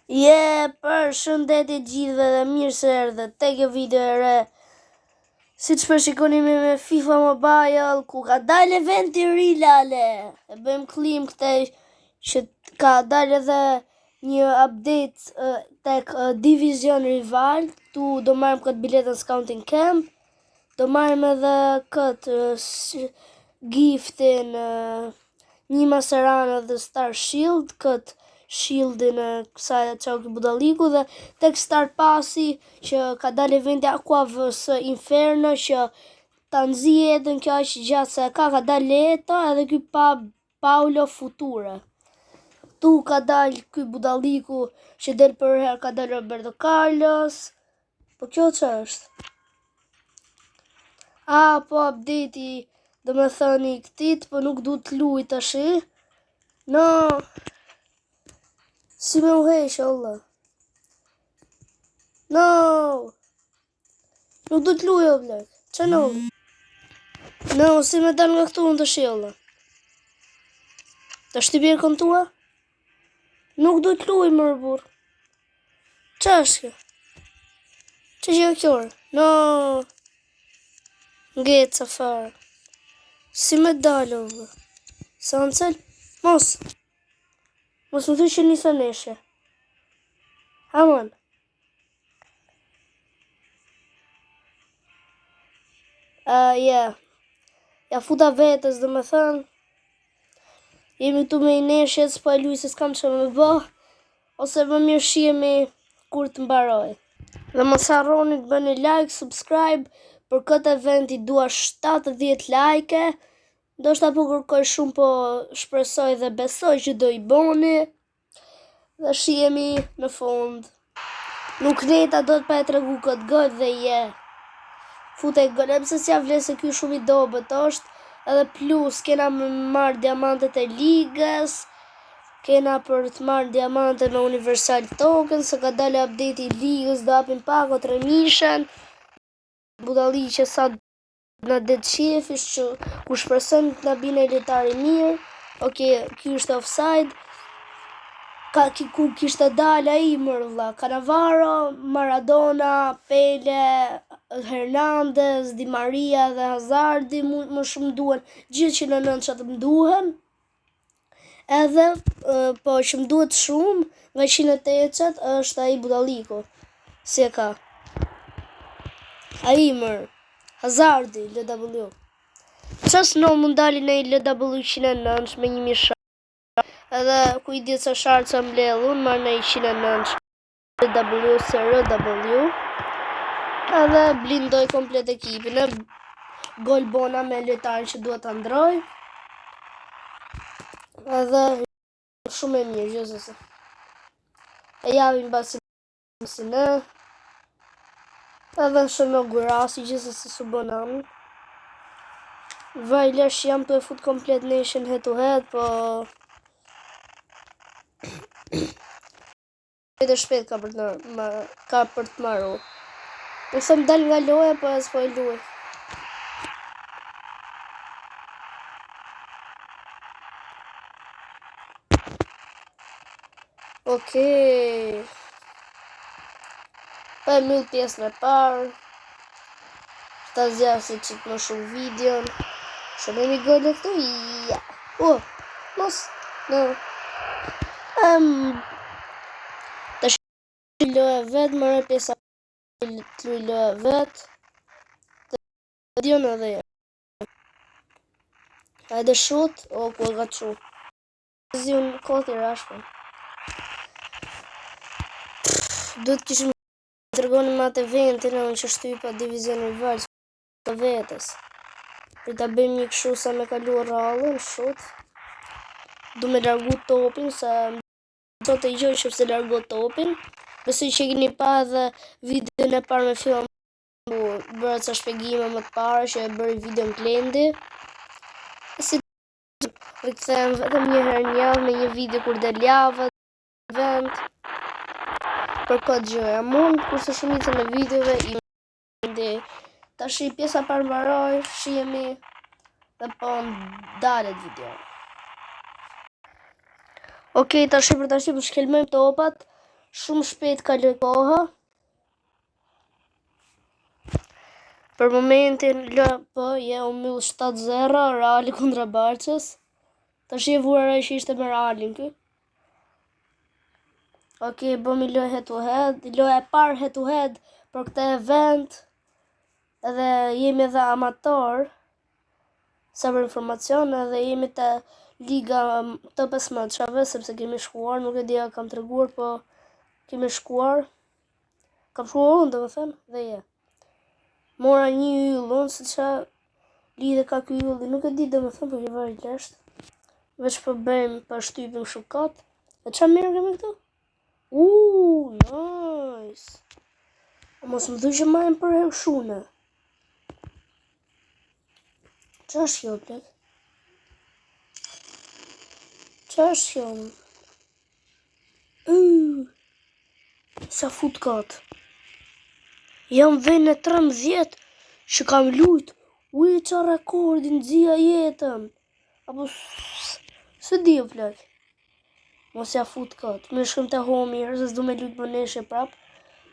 Për shëndetje gjithve dhe mirë se erdhët te kjo video e re. Si që përshikoni me FIFA Mobile, ku ka dalë eventi ri lale. E bëjmë klim këte që ka dalë edhe një update tek Division Rival. Tu do marrim këtë biletën Scouting Camp. Do marrim edhe këtë giftin një Maserana dhe Star Shield, këtë shieldin e kësaj Çauki Budalliku dhe tek Star Passi që ka dalë eventi Aqua vs Inferno që ta nxjie jetën kjo aq gjatë se ka dalë Eta edhe ky Paulo Future. Tu ka dalë ky Budalliku që del për herë, ka dalë Roberto Carlos. Po kjo ç'është? Po update-i do me thëni këtit, po nuk du të luj tash. No, si me u heq, Allah. No, nuk du të luj, o blek. Që no? No, si me dal nga këtu në të shiolla. Të shtibirë kontua? Nuk du të luj, mërë burë. Që është kjo? Që që kjore? No, ngetë sa farë. Si me dalë, o blek. Sa në cel? Mos më thuj që njësa neshe. Hamon. Ja futa vetës dhe me thënë. Jemi tu me i neshe, s'po e luj se s'kam që me bë. Ose më mirë shihemi kur të mbaroj. Dhe mos harroni të bëni like, subscribe. Për këtë eventi dua 70 like. Do shta po kërkoj shumë, po shpresoj dhe besoj që do i boni. Dhe shihemi në fund. Nuk neta do të pa e tregu këtë gol dhe fute gol. E pse s'ja vlen se ky shumë i dobët është. Edhe plus kena me marrë diamantet e ligës. Kena për të marrë diamante me Universal Token. Se ka dalë update i ligës, do hapin pak o 3.000. Budalli që sa në det shefish që ku shpresojmë të na bine lojtari mirë. Ky është offside. Ku kishte dalë ai mërvlla, Cannavaro, Maradona, Pele, Hernandez, Di Maria dhe Hazardi më shumë duhen, gjithë që në 9 që të më duhen. Edhe, po që më duhet shumë, nga 180 është ai Budalliku. Si e ka? Ai mërë. Hazardi, LW. Qas në mund dali në LW 109 me 1.000 shar. Edhe ku i ditë se sharë që mbledhë, unë marrë në 109 LW se RW. Edhe blindoj komplet ekipin. Gol bona me lojtarin që duhet të ndroj. Edhe shumë e mirë, gjithësëse. E javim basi në. Edhe në shumë gurasi, gjithësëse su bonamin. Vajlesh jam të e fut komplet nation head to head, po... Edhe shpet ka për të marru. Në thëm dal nga loja, po e s'po e luaj. Okej. Po e myll pjesën e parë. Ta zjarë si më shumë videon. Shënemi gole këtu. Mos. No. Të shumë loja vetë, më rë pjesa të luj loja vetë. Të dion edhe ja. Edhe shut, ku e ka të shut. Zion koti rashpën. Duhet kishim të rëgoni ma të eventin, unë që shtypa Division Rival të vetës. Për ta bëjmë një këshu sa me kalu rallën, shut. Du me largu topin, sa do të i gjoj që se largu topin. Besoj që keni pa dhe videon e parë me film. Bërë ca shpegime më të parë që e bërë video në Klendi. Si të rikëthem vetëm një herë një javë me një video kur del javë, event. Për këtë gjëja mund, kurse shumica me videove i më ta shi pjesa parë mbaroj, shihemi dhe po ndalet video. Okej, tash për shkelmojmë topat. Shumë shpejt kaloj koha. Për momentin po u mbyll 7-0 Reali kundra Barçës. Tash e vuara që ishte me Realin ky. Okej, bëmi lojë head to head. Loja e parë head to head për këtë event. Edhe jemi edhe amator. Sa për informacion, edhe jemi te liga të 15-shave, sepse kemi shkuar, nuk e dia kam treguar, po kemi shkuar. Kam shkuar unë, domethënë, dhe je. Mora një yll unë, se qa lidhe ka ky ylli, nuk e di domethënë, po që vaj leshtë. Veç po bëjmë, po shtypim shukat. E qa mirë kemi këtu? Nice. Mos më thuaj që majmë për hershune. Qa është kjo, plek? Qa është kjo? Sa fut katë. Jam vend e 13 që kam lujt. Qa rekordin, dzia jetën. Apo së di, plek. Mos ja fut katë. Me shkëm të homi, se s'du me lujt më neshe prap.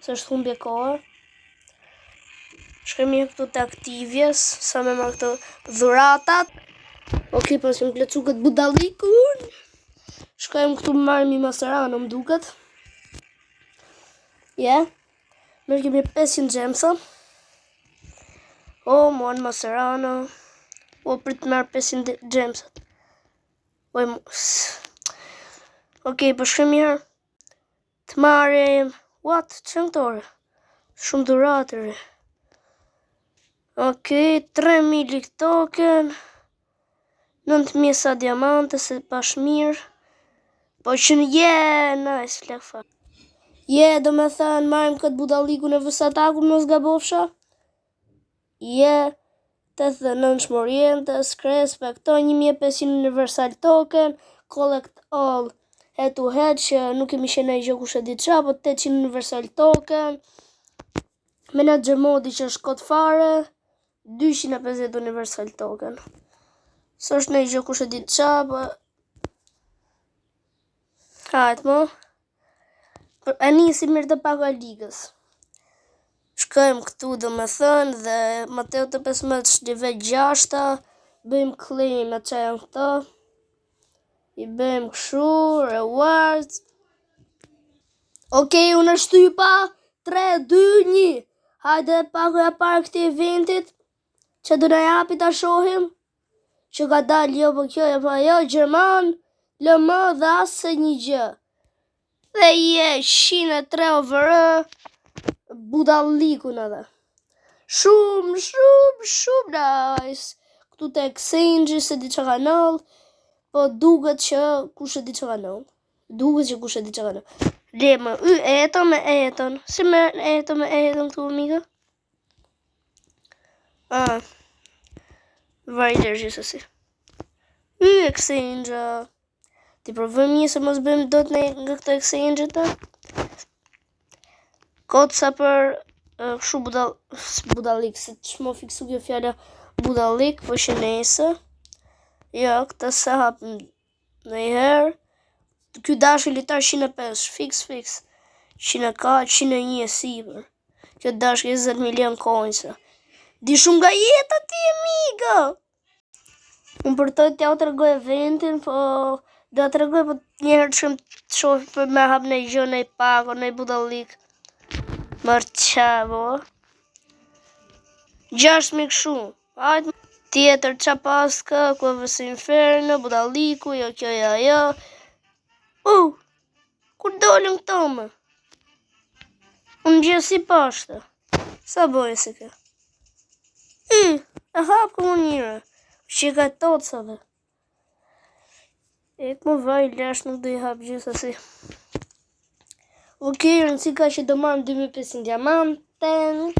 Se është humbje kohë. Shkëm një këtu të aktivjes, sa me ma këto dhuratat. Ok, pas më plecu këtë budalikun. Shkëm këtu marrë mi Mascherano, më duket. Mërë kemi 500 gjemsa. Muan Mascherano. Për të marrë 500 gjemsat. Ok, për shkëm një të marrë. What? Që në këtore? Shumë dhuratëre. Ok, 3.000 lik token, 9.000 sa diamante, se pash mirë. Po që nice, flek fa. Do me thënë, marrim këtë budaliku në vësataku në zgabofsha. 89 shmoriente, skrespe, këto 1500 universal token, collect all head to head, që nuk kemi qenë gjë kush e di qa, po 800 universal token. Manager modi që është kot fare. 250 universal token. Së është në i gjë kush e ditë qa, po... Hajtë mo. E nisi mirë të pako e ligës. Shkojmë këtu do me thënë, dhe Mateo të 15 nivel 6, bëjmë claim e që janë këto. I bëjmë këshu, rewards. Ok, unë është typa, 3, 2, 1. Hajde pako e parë këti eventit. Që du në japi ta shohim. Që ka dalë jo për kjo, po jo, Gjerman, lë më dhe asë një gjë. Dhe 103 over budalikun edhe. Shumë nice. Këtu të exchange, se di që ka nëllë, po duket që kush e di që ka nëllë. Lemë, eton. Si me eton këtu, amiga? Vajler gjithësësi. Exchange. Ti provojmë një se mos bëjmë do të nga këto exchange të. Kotë sa për këshu budalik, se të shmo fiksu kjo fjalla budalik, po që nese. Jo, këta se hapëm në i herë. Kjo dashë litar 105, fix. 104, 101 e sipër. Kjo dashë 20 milion coinsa. Di shumë nga jeta ti, amiga. Unë për të t'ja të regoj eventin, po... Do të regoj, po njëherë të shumë të shofi për me hap në i gjë, në i pako, në i budalik. Mërë qavo. 6.000 këshu. Tjetër qa paska, Kuevës Inferno, budaliku, jo kjo, jo. Kur dolën këto më? Unë gjë si pashtë. Sa bojë si kjo? E hapë këmë njëre. Që ka tocave. E këmë vaj lash nuk do i hapë gjithësasi. Ok, rëndësi ka që do marëm 2500 diamanten.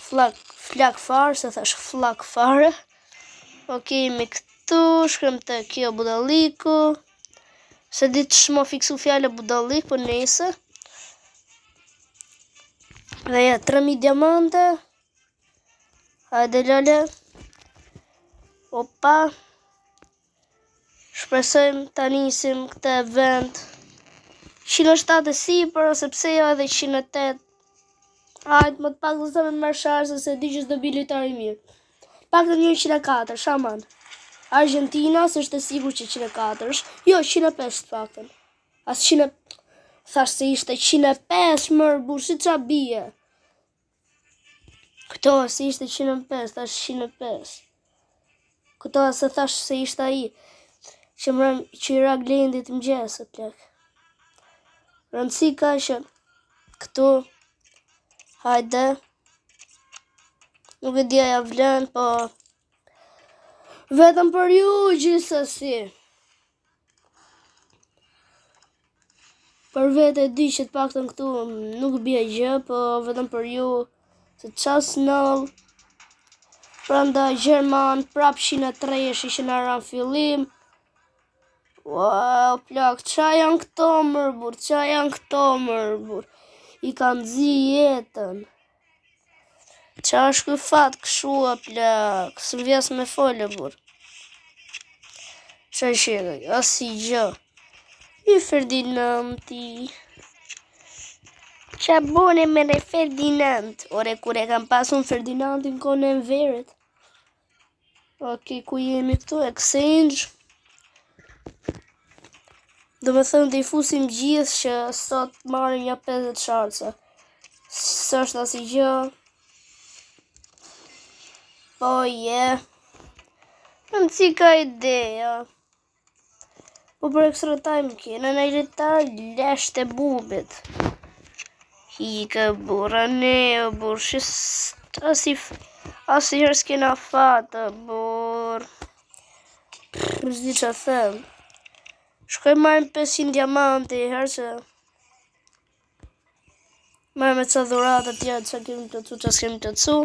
Flak farë, se thash flak farë. Ok, me këtu shkrem të kjo budaliku. Se ditë shmo fiksu fjallë budalik, po nese. Dhe ja, 3000 diamante. Hajde lale. Opa. Shpresojmë ta nisim këtë event 107 e sipër, ose pse jo edhe 108. Hajt, më të pak do të me marrë sharë, se di që s'do bi lojtar i mirë. Pak të 104, shaman. Argentina, së është e sigur që 104 është. Jo, 105 të paktën. As 100... Thash se ishte 105, mërë burë, si qa bie. Këto, se ishte 105, thash 105. Këto, se thash se ishte aji. Që i rak lendit mëgjesë, plek. Rëndësi ka që këtu, hajde, nuk e dja ja vlen, po vetëm për ju gjithsesi. Për vete e di që të paktën këtu nuk bje gjë, po vetëm për ju, se qas nëll, pranda Gjerman, prap 103 është që në ranë fillim. Wow, plak, qa janë këto mërbur, qa janë këto mërbur, i kanë zi jetën. Qa është këj fatë këshua, plak, së vjes me folë, bur. Qa shirë, asi gjë. I Ferdinandi. Qa bone me re Ferdinand? Ore, kur e kam pasun Ferdinandin kone në verit. Ok, ku jemi këtu? Exchange. Do me thëmë të i fusim gjithë që sot marim ja 50 sharca. Së është asi gjë. Po, Në si ka ideja. Po për extra time kena në ilitar lesht e bubit. Hike bura ne, bur, asi herë s'kena fatë, bur. Zdi që them. Shkoj marrë 500 diamante, herë që marrë me ca dhuratë atje, që kemi të cu, që s'kemi të cu.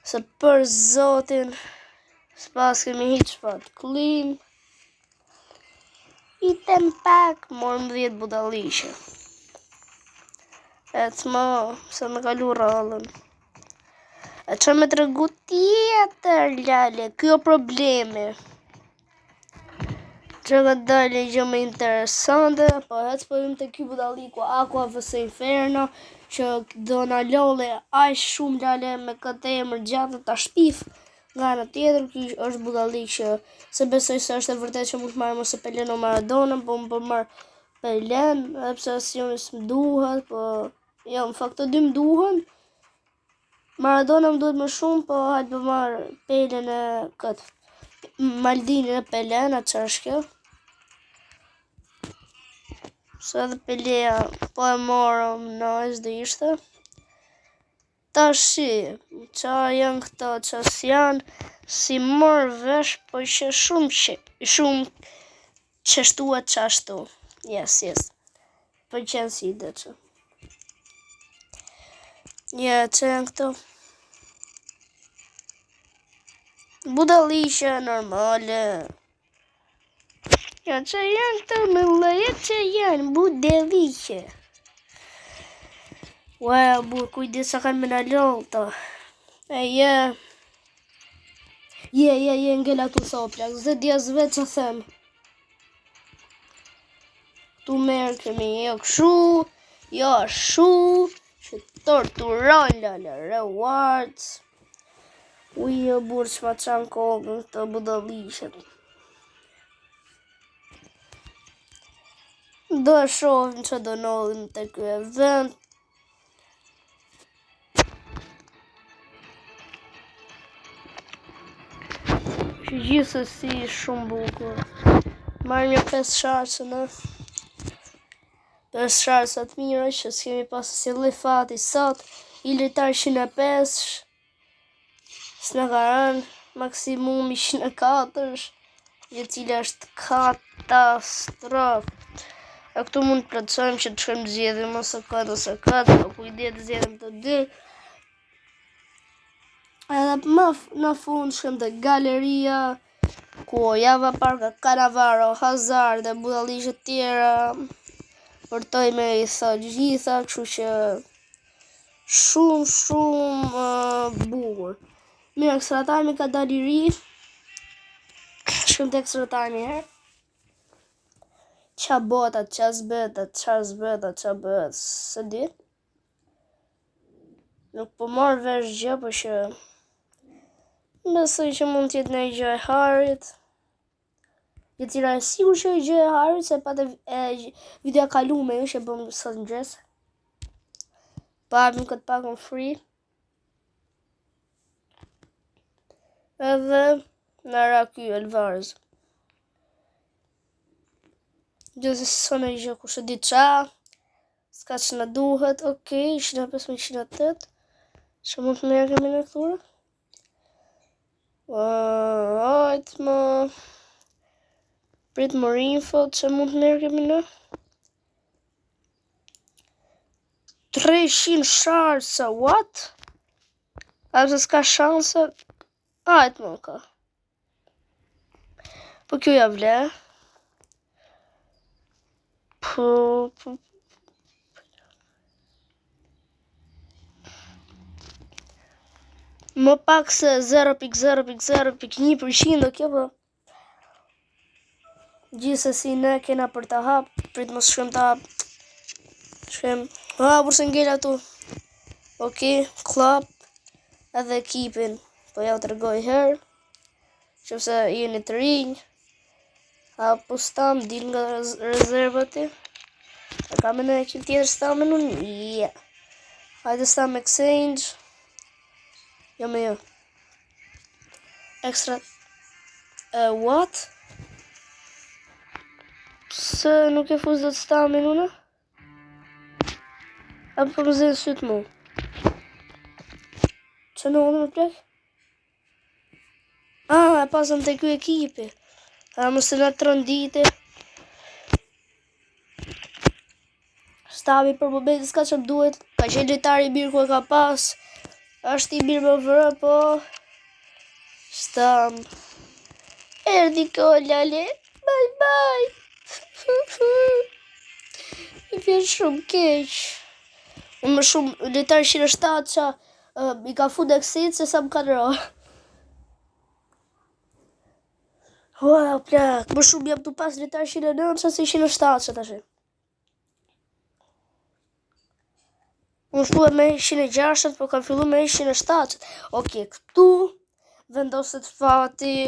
Se për zotin, s'pas kemi hiq fatë klim. I tem pak, morëm 10 budalishe. E të më, se me kalu rallën. E që me të regu tjetër, lale, kjo probleme. Që ka dalë gjë me interesante, po e të pojmë të kjo budaliku Aqua vs Inferno, që do në lolle aq shumë lale me këtë emër gjatë të shpif. Nga në tjetër, kjo është budalik që se besoj se është e vërtet që mund të marrë mëse Pelen o Maradona, po më për marrë Pelen, epse asionis më duhet, po jo, më fakt të dy më duhen. Maradona më duhet më shumë, po hajtë për marrë Pelen e këtë, Maldini e Pelen, atë që është kjo. Se edhe Pelea, po e marrëm, nice dhe ishte. Ta shi, qa janë këta, qa s'janë, si marrë vesh, po që shumë qështua qashtu. Yes. Po qenë si dhe që. Që janë këto. Budalishe normale. Që janë këto me leje, që janë budalishe. Wow, bur, kujdes sa kanë me në lollë ta. Ngella tu soplak, zë dja zve që them. Tu merë kemi jo këshu, jo shu, që torturon lale rewards. Uje, bur, që ma qanë kogën të budalishet. Do e shohim që do nodhim të kjo event. Që gjithsesi shumë bukur. Marrë një 5 sharëse në 5 sharëse të mira që s'kemi pasë si lefati sot. I litar 105 s'në ka rënë maksimumi 104 e cila është katastrof. E këtu mund të plotësojmë që të shkojmë zgjedhim ose këtë, po kujdet zgjedhim të dy. Edhe në fund shkëm të galeria, ku java parka Cannavaro, Hazard dhe budalishet tjera, përtoj me i thot gjitha, kështu që shumë bukur. Mirë, extra time ka dali ri, shkëm të extra time herë. qa botat, qa zbetat, së di. Nuk po marrë vesh gjë, po që besoj që mund t'jetë në gjë e Harit. E cila e sigur që e gjë e Harit, se pate video kalume ju që bëm sot mëngjes. Pabim këtë pakon free. Edhe në ra ky Elvarz. Gjëse së në gjë ku shë di qa. Ska që në duhet, okej, 105-108. Që mund të merë kemi në këture? Ajtë më... Prit më info, që mund të merë kemi në? 300 sharsa, what? Apse s'ka shanse? Ajtë më ka. Po kjo ja vle. Më pak se 0.0.0.1% do kjo, po gjithsesi ne kena për të hap, prit mos shkrim të hap. Shkrim, burse ngella tu. Okej, klap, edhe ekipin, po ja u të rgoj herë, qëpse jeni të rinj, apo stam, dil nga rezervati, e kam e në ekip tjetër stam e nun, yeah. Hajde stam exchange, jo me jo. Extra, what? Se nuk e fuz dhe të stam e nuna? Apo për më zënë sytë mu? Që në onë më plek? E pasëm të kjo ekipi. Më së në të rëndite. Stavi për bobeti s'ka që më duhet. Ka që lojtari i birë ku e ka pas. Ashtë i birë më vërë, po... Stam... Erdi ko, lale. Bye, bye. I vjen shumë keq. Unë më shumë lojtari 107 që i ka fu deksit se sa më ka nërë. Wow, plak, më shumë jam të pas lojtari 109 që si 107 që të shi. Unë shtu e me 106, po kam fillu me 107. Oke, këtu vendoset fati.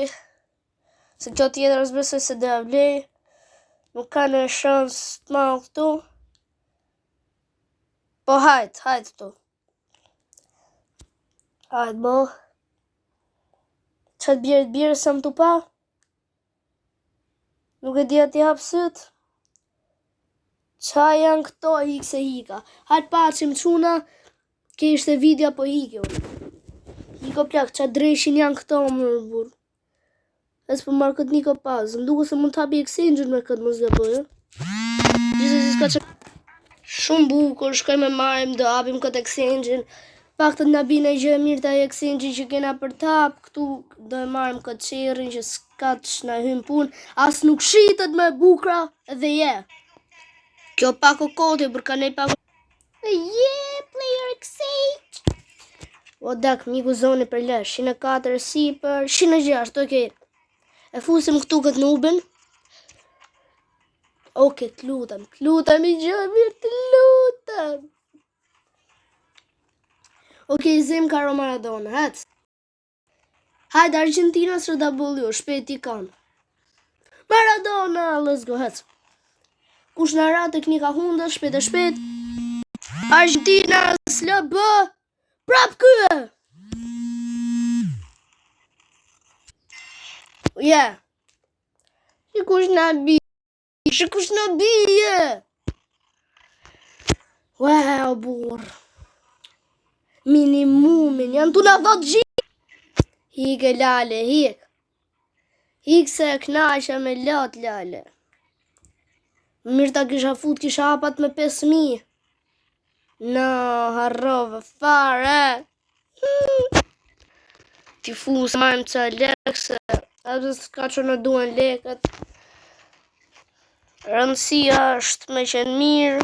Se kjo tjetër zbesoj se dhe avlej. Nuk ka në shans të ma këtu. Po hajt këtu. Hajt bo. Qatë bjerë sa më të pa. Nuk e di ati hapsët. Qa janë këto hik se hika. Hajt pa që më quna. Ke ishte video po hikjo. Hiko plak, qa dreshin janë këto më rëbur. Esë për marrë këtë niko pas. Më duke se mund të hapi exchange-ën me këtë mos dhe bëjë. Gjithë si s'ka që... Shumë bukur, shkoj me marim, do hapim këtë exchange-ën. Pak të nga bine gjë e mirë të exchange-ën që kena për tap. Këtu do e marim këtë qerin që s'ka që na hymë pun. As nuk shitët me bukra edhe je. Kjo pak o koti, për ka nej pak o... player exchange. O dak, miku zoni për lesh. 104 sipër, 106, okej. E fusim këtu këtë nubin. Oke, të lutem i gjë mirë, të lutem. Oke, zem Karo Maradona, hec. Hajde, Argentina së da bullu, shpet i kanë. Maradona, let's go, hec. Kush në ra teknika hundës, shpet e shpet. Argentina s'lë bë, prap këve. Yeah. Shikush në bije. Wow, bur. Minimumin, janë tu në dhët gjithë. Hik e lale, hik. Hik se e knasha me lot, lale. Mirë ta kisha fut, kisha hapat me 5.000. No, harrove, fare. Ti fu se majmë ca lekse. Edhe s'ka që në duen leket. Rëndësia është me qenë mirë.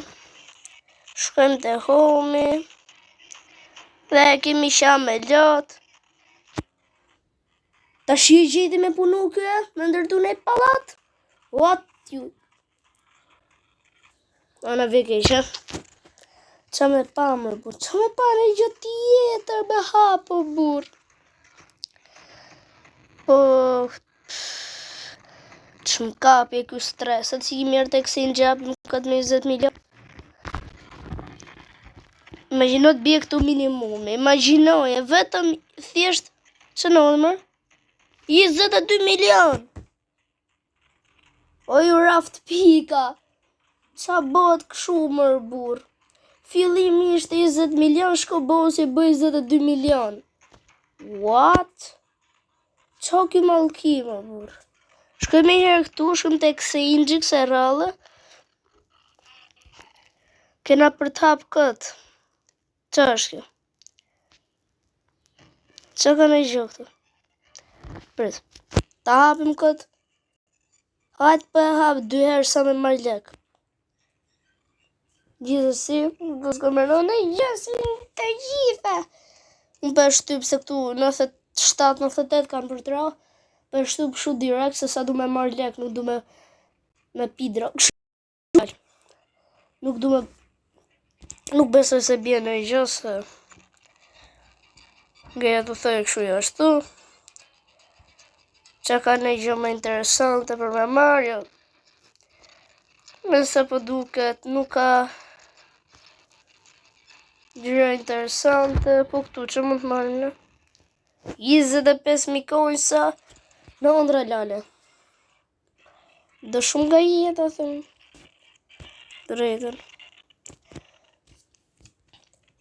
Shkojmë të homi. Dhe kemi sha me lot. Ta shi gjeti me punu kë? Me ndërtu ne palat? What you? Ana veke që. Qa me pa më bur? Qa me pa në gjë tjetër me hapo bur? Po... që më kapje kjo streset si i mirë të kësi në gjabë më këtë me 20 milion. Imagino të bje këtu minimumi. Imaginoje vetëm thjesht që në mërë 22 milion. O ju raft pika. Qa bot këshu mërë bur? Fillimi ishte 20 milion, shko bosi bëj 22 milion. What? Qa ki malkima bur? Shkoj me herë këtu, shkëm të exchange këse rrallë. Kena për të hapë këtë. Qa është kjo? Qa ka në gjë këtu? Prit, ta hapim këtë. Hajtë për e hapë 2 herë sa me marrë lek. Gjithësi, do s'ka mëron e gjësi të gjitha. Unë për shtyp se këtu 97-98 kanë për të ra. Për shtyp shu direkt se sa du me marrë lek, nuk du me pi drog. Nuk du me... Nuk besoj se bje në gjë se... Gëja të thëjë këshu jashtu. Qa ka në gjë më interesante për me marrë, jo. Nëse po duket, nuk ka... Gjëra interesante, po këtu që mund të marrë në? 25.000 coinsa në ondra lale. Do shumë nga jetë, a thëmë. Drejten.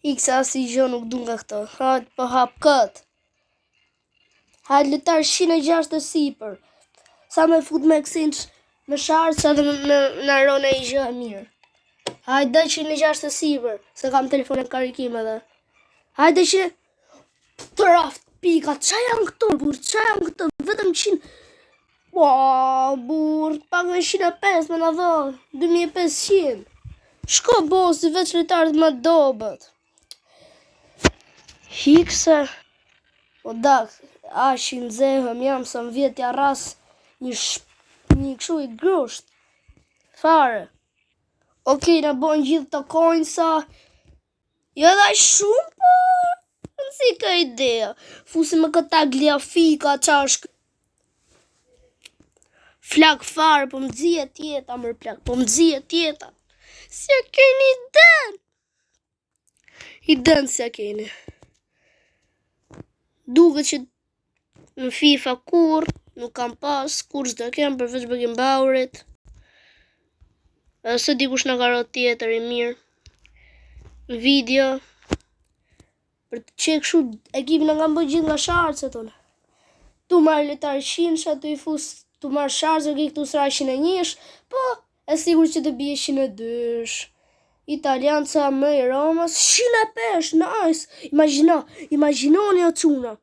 Iksa asi gjë nuk du nga këto. Hajtë po hap këtë. Hajtë letar 106 sipër. Sa me fut me exchange në shartë, sa dhe në rone i gjë e mirë. Hajde 106 sipër, se kam telefon e karikim edhe. Hajde që... Të raft pika, qa janë këto, bur, qa janë këto, vetëm 100... Wow, bur, pak me 105 me në dho, 2500. Shko bosi, veç letarët më dobet. Hikse... O dak, ashin zehëm jam, sa më vjetja ras një këshu i grusht. Fare. Okej, në bojnë gjithë të coinsa. Jo dhe shumë, po... Në si ka idea. Fusi me këta gliafika, qa është... Flak fare, po më dzije tjeta, mërë plak, po më dzije tjeta. Si a keni den? I den si a keni. Duke që në FIFA kur, nuk kam pas, kur s'do kem përveç bëgjim baurit. Se dikush në karot tjetër i mirë. Në video. Për të qek shu ekipin nga më bëjt gjithë nga shartës e tonë. Tu marrë letar 100, që tu i fus, tu marrë shartës, e këtu sra 101, po, e sigur që të bje 102. Italianë ca më i Romës, 105, nice. Imaginoni o cuna.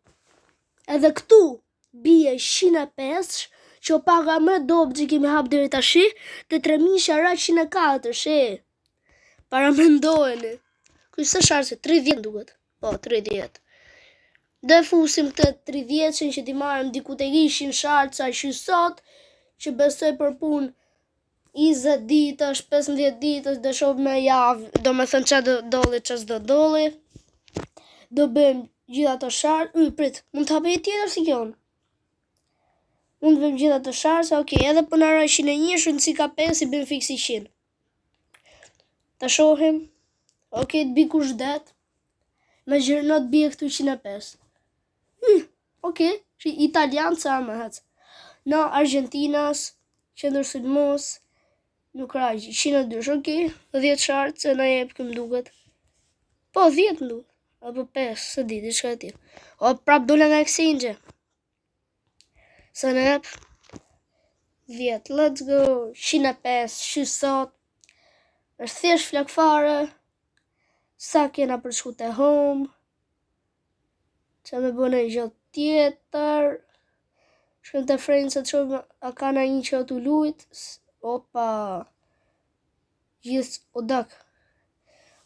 Edhe këtu bje 105, që o paga më dobë që kemi hapë dhe tashi, të 3.104, she. Para me ndojeni. Kështë të sharë se 30 duket. Po, 30. Dhe fusim këtë 30 që ti marëm diku të ishin sharë sa që sot, që besoj për pun 20 ditësh, 15 ditësh, dhe shumë me javë, do me thënë që do doli, që s'do doli. Do bëjmë gjitha të sharë, prit, mund të hapë e tjetër si kjonë. Mund të bëjmë gjitha të sharë, okej, edhe për nëra 101, shënë si ka 5, i bëjmë fiksi 100. Të shohim, okej, të biku shdet, me gjërnot bje këtu 105. Okej, që italianë sa më hëtë. Në Argentinas, qëndër sulmos, nuk rajgjë, 102, okej, 10 shartë, se në jepë këmë duket. Po, 10 më duket, apo 5, së diti, që ka tjë. O, prap dole nga exchange. Së në jepë, 10, let's go, 105, shysot, është thjesht flakfare, sa kena për shku të home, që me bëne i gjatë tjetër, shkëm të frejnë se të shumë a ka na një që të lujt, opa, gjithë, o dak,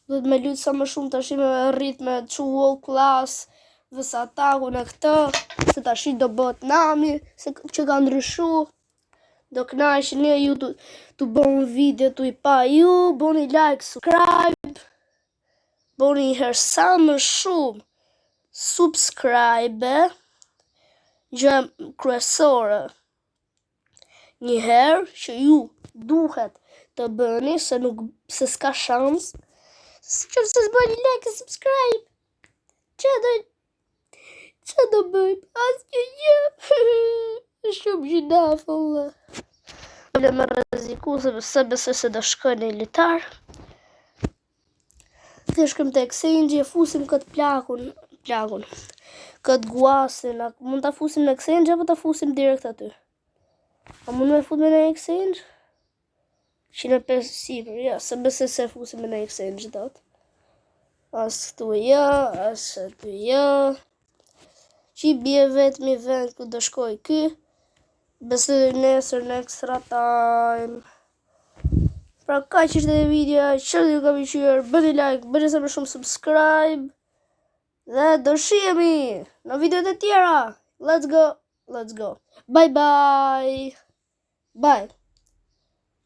do të me lujtë sa më shumë të shime rritme të që wall class, dhe sa taku në këtë, se të ashtë do bët nami, se që ka ndryshu, do kënaqeni ju të bën video të i pa ju, bëni like, subscribe, bëni herë sa më shumë subscribe, gjë kryesore. Një herë që ju duhet të bëni, se s'ka shans, që se s'bëni like e subscribe, që do bëjmë? Asnjë gjë. Shumë gjinaf, Allah. Dhe me rreziku, se besoj se do shkoj në litar. Të shkojmë te Exchange, fusim këtë plakun, këtë guasin, mund ta fusim në Exchange apo ta fusim direkt aty? A mund me fut me në Exchange? 150 sipër, ja, se besoj se fusim me në Exchange dot. As këtu ja, as aty ja. Që i bje vetëm i vend ku do shkoj ky. Besoj nesër në extra time. Pra kaq ishte videoja, që ju ka pëlqyer, bëni like, bëni sa më shumë subscribe. Dhe do shihemi në videot e tjera. Let's go. Bye bye. Bye.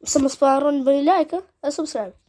Se mos po harroni bëni like e subscribe.